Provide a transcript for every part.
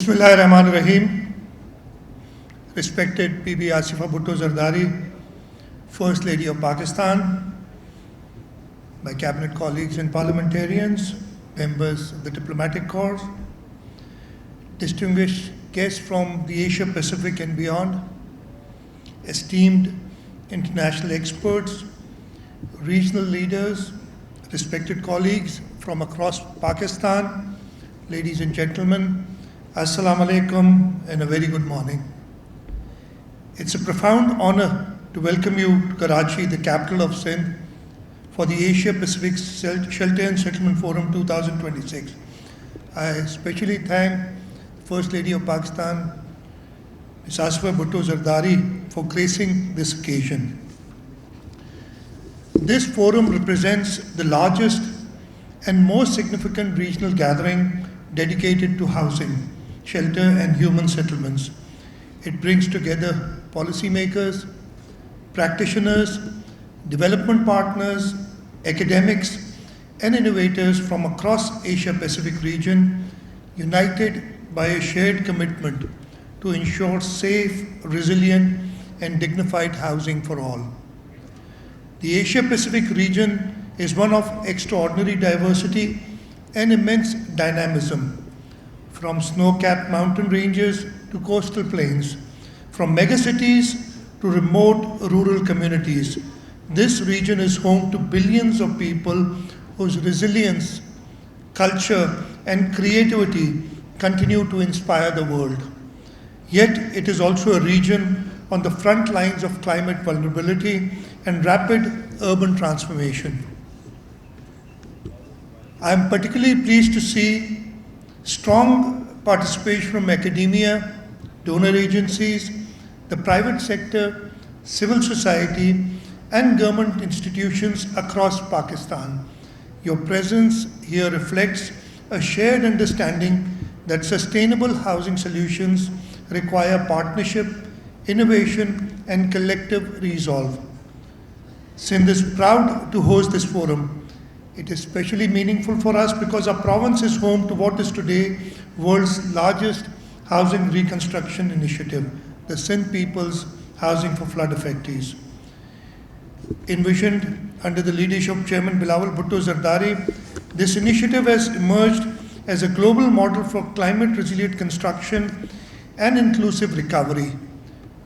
Bismillahirrahmanirrahim. Respected Bibi Asifa Bhutto Zardari, First Lady of Pakistan, my cabinet colleagues and parliamentarians, members of the diplomatic corps, distinguished guests from the Asia Pacific and beyond, esteemed international experts, regional leaders, respected colleagues from across Pakistan, ladies and gentlemen, Assalamu alaikum and a very good morning. It's a profound honor to welcome you to Karachi, the capital of Sindh, for the Asia Pacific Shelter and Settlement Forum 2026. I especially thank First Lady of Pakistan, Ms. Asifa Bhutto Zardari, for gracing this occasion. This forum represents the largest and most significant regional gathering dedicated to housing, shelter and human settlements. It brings together policymakers, practitioners, development partners, academics and innovators from across Asia Pacific region, united by a shared commitment to ensure safe, resilient and dignified housing for all. The Asia Pacific region is one of extraordinary diversity and immense dynamism, from snow-capped mountain ranges to coastal plains, from megacities to remote rural communities. This region is home to billions of people whose resilience, culture and creativity continue to inspire the world. Yet it is also a region on the front lines of climate vulnerability and rapid urban transformation. I am particularly pleased to see strong participation from academia, donor agencies, the private sector, civil society, and government institutions across Pakistan. Your presence here reflects a shared understanding that sustainable housing solutions require partnership, innovation, and collective resolve. Sindh is proud to host this forum. It is especially meaningful for us because our province is home to what is today world's largest housing reconstruction initiative, the Sindh People's Housing for Flood Affectees. Envisioned under the leadership of Chairman Bilawal Bhutto Zardari, this initiative has emerged as a global model for climate resilient construction and inclusive recovery.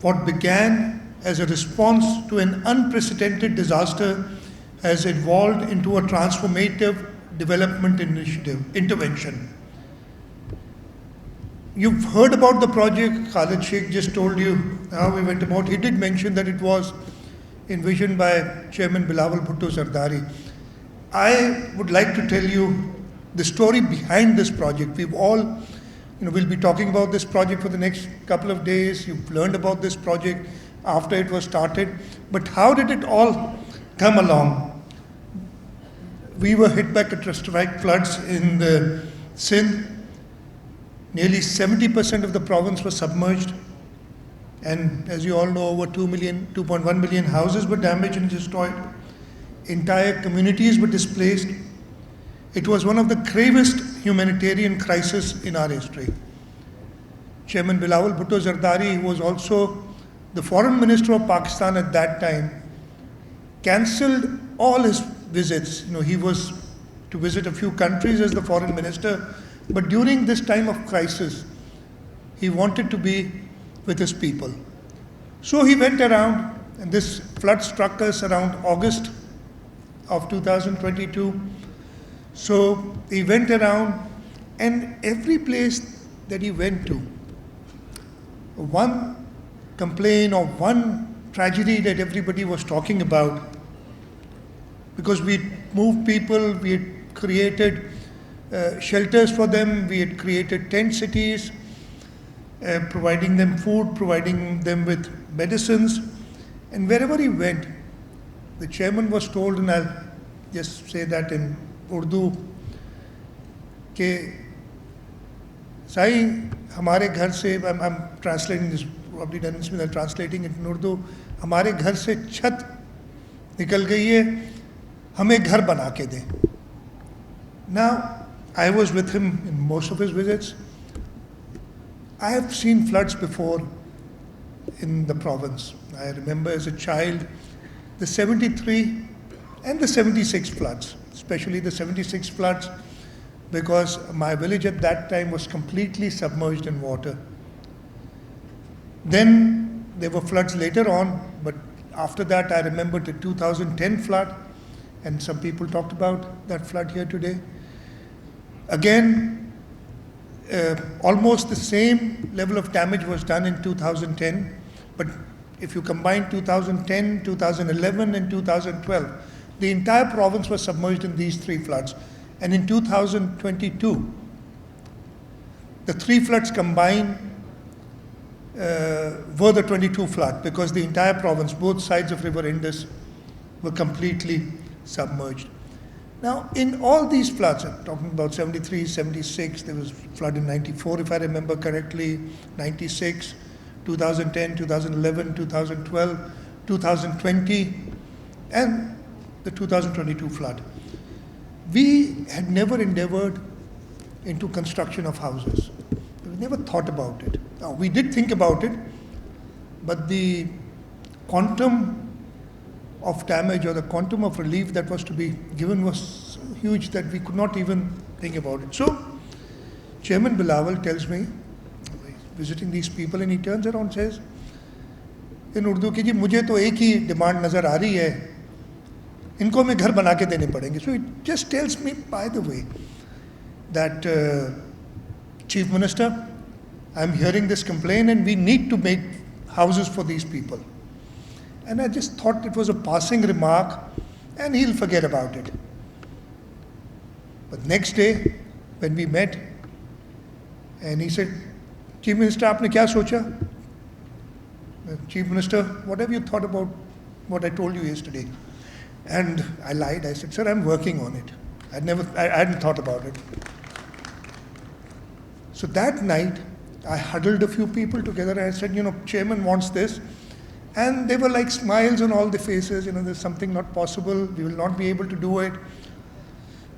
What began as a response to an unprecedented disaster has evolved into a transformative development intervention. You've heard about the project. Khalid Sheikh just told you how we went about. He did mention that it was envisioned by Chairman Bilawal Bhutto Zardari. I would like to tell you the story behind this project. We've all, we'll be talking about this project for the next couple of days. You've learned about this project after it was started. But how did it all come along? We were hit by catastrophic floods in the Sindh. Nearly 70% of the province was submerged. And as you all know, over 2.1 million houses were damaged and destroyed. Entire communities were displaced. It was one of the gravest humanitarian crises in our history. Chairman Bilawal Bhutto Zardari, who was also the foreign minister of Pakistan at that time, cancelled all his visits. He was to visit a few countries as the foreign minister, but during this time of crisis, he wanted to be with his people. So he went around, and this flood struck us around August of 2022. So he went around, and every place that he went to, one complaint or one tragedy that everybody was talking about, because we had moved people, we had created shelters for them, we had created tent cities, providing them food, providing them with medicines. And wherever he went, the chairman was told, and I'll just say that in Urdu, कि साईं हमारे घर से, I'm translating this, probably done this without translating it in Urdu, हमारे घर से छत निकल गई है, हमें घर बना के दें. Now, I was with him in most of his visits. I have seen floods before in the province. I remember as a child the 73 and the 76 floods, especially the 76 floods, because my village at that time was completely submerged in water. Then there were floods later on, but after that I remember the 2010 flood, and some people talked about that flood here today. Again, almost the same level of damage was done in 2010, but if you combine 2010, 2011 and 2012, the entire province was submerged in these three floods. And in 2022, the three floods combined were the 22 flood, because the entire province, both sides of River Indus, were completely submerged. Now, in all these floods, I'm talking about 73, 76, there was flood in 94, if I remember correctly, 96, 2010, 2011, 2012, 2020, and the 2022 flood. We had never endeavored into construction of houses. We never thought about it. Now, we did think about it, but the quantum of damage or the quantum of relief that was to be given was so huge that we could not even think about it. So, Chairman Bilawal tells me, visiting these people, and he turns around and says, in Urdu ki ji, mujhe to ek hi demand nazar aa rahi hai, इनको मैं घर बना के देने पड़ेंगे. So it just tells me, by the way, that Chief Minister, I'm hearing this complaint and we need to make houses for these people. And I just thought it was a passing remark and he'll forget about it. But next day, when we met, and he said, Chief Minister, आपने क्या सोचा? Chief Minister, what have you thought about what I told you yesterday? And I lied. I said, sir, I'm working on it. I hadn't thought about it. So that night, I huddled a few people together and I said, Chairman wants this. And they were like smiles on all the faces, there's something not possible, we will not be able to do it.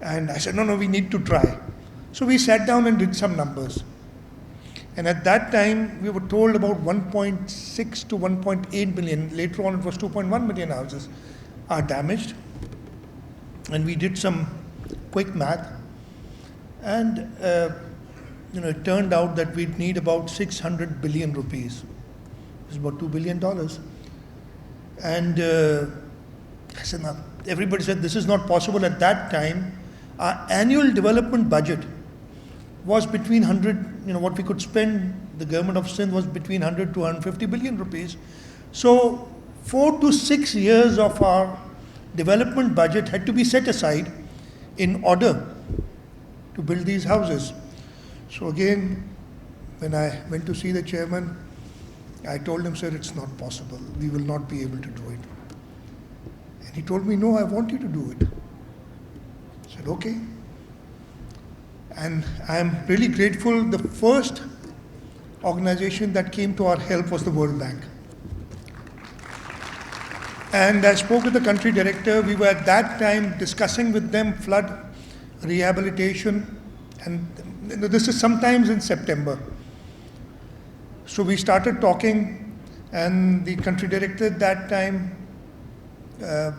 And I said, no, we need to try. So we sat down and did some numbers. And at that time, we were told about 1.6 to 1.8 million. Later on, it was 2.1 million houses are damaged. And we did some quick math. And, it turned out that we'd need about 600 billion rupees. It's about $2 billion. And I said, now, everybody said this is not possible. At that time, our annual development budget was between 100, what we could spend, the government of Sindh was between 100 to 150 billion rupees. So 4 to 6 years of our development budget had to be set aside in order to build these houses. So again, when I went to see the chairman, I told him, sir, it's not possible. We will not be able to do it. And he told me, no, I want you to do it. I said, okay. And I am really grateful. The first organization that came to our help was the World Bank. And I spoke with the country director. We were at that time discussing with them flood rehabilitation. And this is sometimes in September. So we started talking, and the country director at that time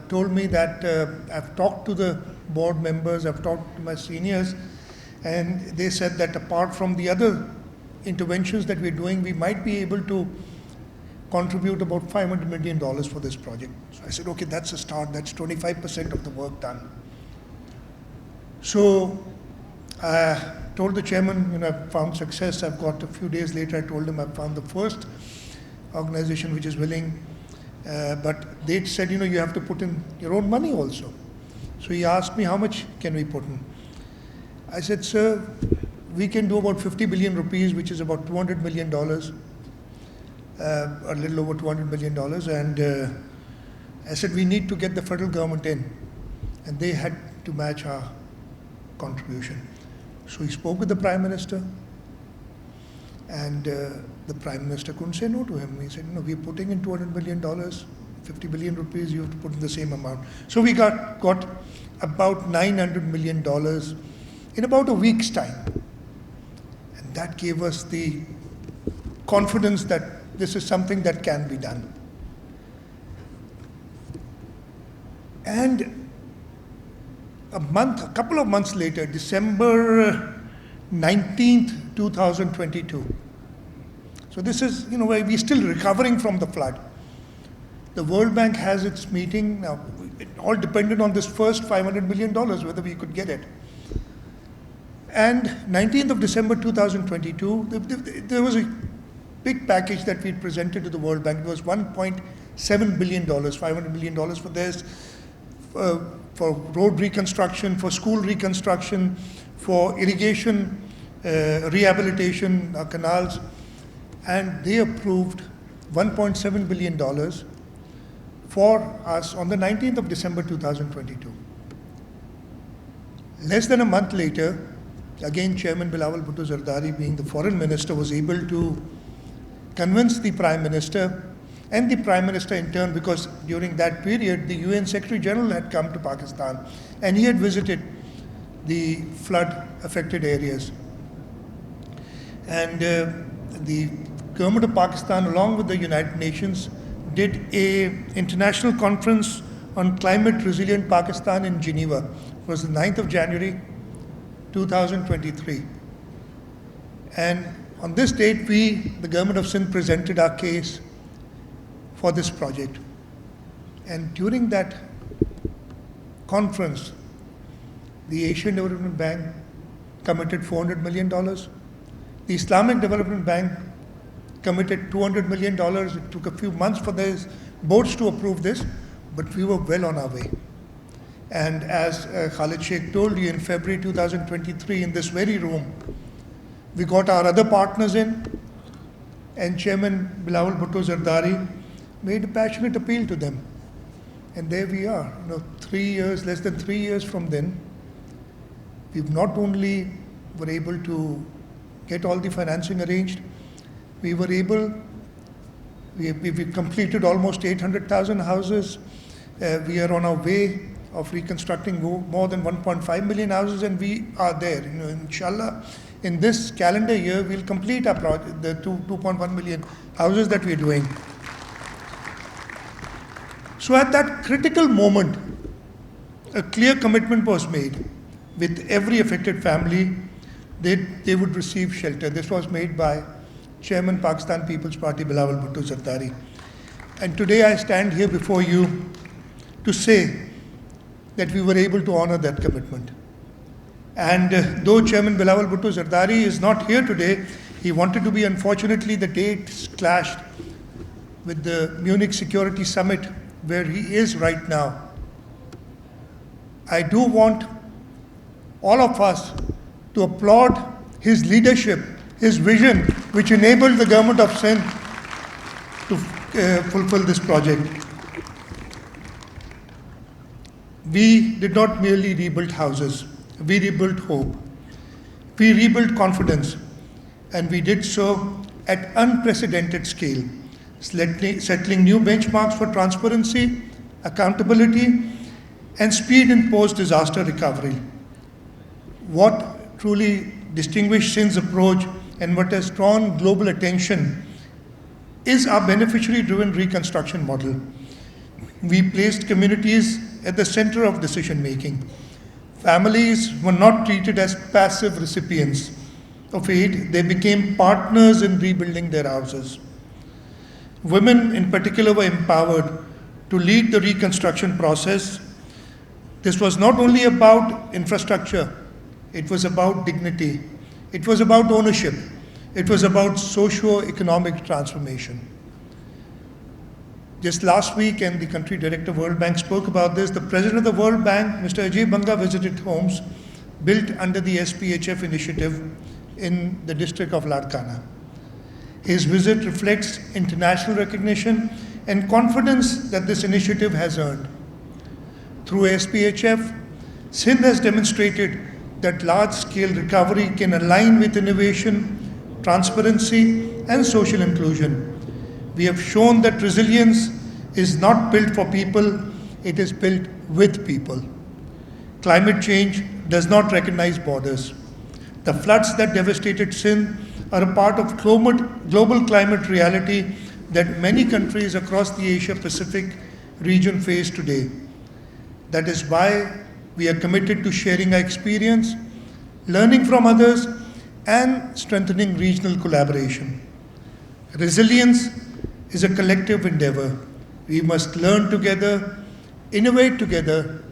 told me that I've talked to the board members, I've talked to my seniors, and they said that apart from the other interventions that we're doing, we might be able to contribute about $500 million for this project. So I said, okay, that's a start, that's 25% of the work done. So I told the chairman, I've found success. I've got a few days later, I told him I've found the first organization which is willing, but they said, you have to put in your own money also. So he asked me, how much can we put in? I said, sir, we can do about 50 billion rupees, which is about $200 million, a little over $200 million. And I said, we need to get the federal government in. And they had to match our contribution. So he spoke with the Prime Minister, and the Prime Minister couldn't say no to him. He said, we're putting in $200 million, 50 billion rupees, you have to put in the same amount. So we got about $900 million in about a week's time. And that gave us the confidence that this is something that can be done. And a couple of months later, December 19th, 2022. So this is, where we're still recovering from the flood. The World Bank has its meeting. Now, it all depended on this first $500 million, whether we could get it. And 19th of December 2022, there was a big package that we presented to the World Bank. It was $1.7 billion, $500 million for this, for road reconstruction, for school reconstruction, for irrigation, rehabilitation, canals. And they approved $1.7 billion for us on the 19th of December 2022. Less than a month later, again, Chairman Bilawal Bhutto Zardari, being the foreign minister, was able to convince the Prime Minister and the Prime Minister in turn, because during that period, the UN Secretary General had come to Pakistan and he had visited the flood-affected areas. And the government of Pakistan, along with the United Nations, did an international conference on climate resilient Pakistan in Geneva. It was the 9th of January, 2023. And on this date, the government of Sindh, presented our case for this project. And during that conference, the Asian Development Bank committed $400 million. The Islamic Development Bank committed $200 million. It took a few months for these boards to approve this, but we were well on our way. And as Khalid Sheikh told you, in February 2023, in this very room, we got our other partners in, and Chairman Bilawal Bhutto Zardari made a passionate appeal to them. And there we are, less than 3 years from then, we've not only were able to get all the financing arranged, we completed almost 800,000 houses. We are on our way of reconstructing more than 1.5 million houses, and we are there. Inshallah, in this calendar year, we'll complete our project, the 2.1 million houses that we're doing. So at that critical moment, a clear commitment was made with every affected family. They would receive shelter. This was made by Chairman Pakistan People's Party Bilawal Bhutto Zardari. And today I stand here before you to say that we were able to honor that commitment. And though Chairman Bilawal Bhutto Zardari is not here today, he wanted to be. Unfortunately, the dates clashed with the Munich Security Summit, where he is right now. I do want all of us to applaud his leadership, his vision, which enabled the government of Sindh to fulfill this project. We did not merely rebuild houses, we rebuilt hope. We rebuilt confidence, and we did so at unprecedented scale, settling new benchmarks for transparency, accountability, and speed in post-disaster recovery. What truly distinguished Sindh's approach and what has drawn global attention is our beneficiary-driven reconstruction model. We placed communities at the center of decision-making. Families were not treated as passive recipients of aid, they became partners in rebuilding their houses. Women in particular were empowered to lead the reconstruction process. This was not only about infrastructure, it was about dignity, it was about ownership, it was about socio-economic transformation. Just last week, and the country director of World Bank spoke about this, the president of the World Bank, Mr. Ajay Banga, visited homes built under the SPHF initiative in the district of Larkana. His visit reflects international recognition and confidence that this initiative has earned. Through SPHF, Sindh has demonstrated that large-scale recovery can align with innovation, transparency, and social inclusion. We have shown that resilience is not built for people, it is built with people. Climate change does not recognize borders. The floods that devastated Sindh are a part of global climate reality that many countries across the Asia-Pacific region face today. That is why we are committed to sharing our experience, learning from others, and strengthening regional collaboration. Resilience is a collective endeavor. We must learn together, innovate together,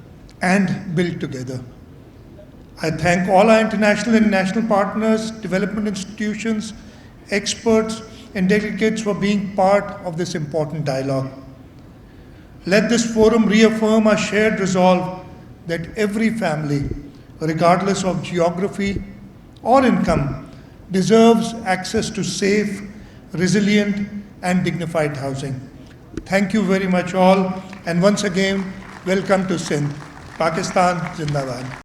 and build together. I thank all our international and national partners, development institutions, experts, and delegates for being part of this important dialogue. Let this forum reaffirm our shared resolve that every family, regardless of geography or income, deserves access to safe, resilient, and dignified housing. Thank you very much all, and once again, welcome to Sindh. Pakistan Zindabad.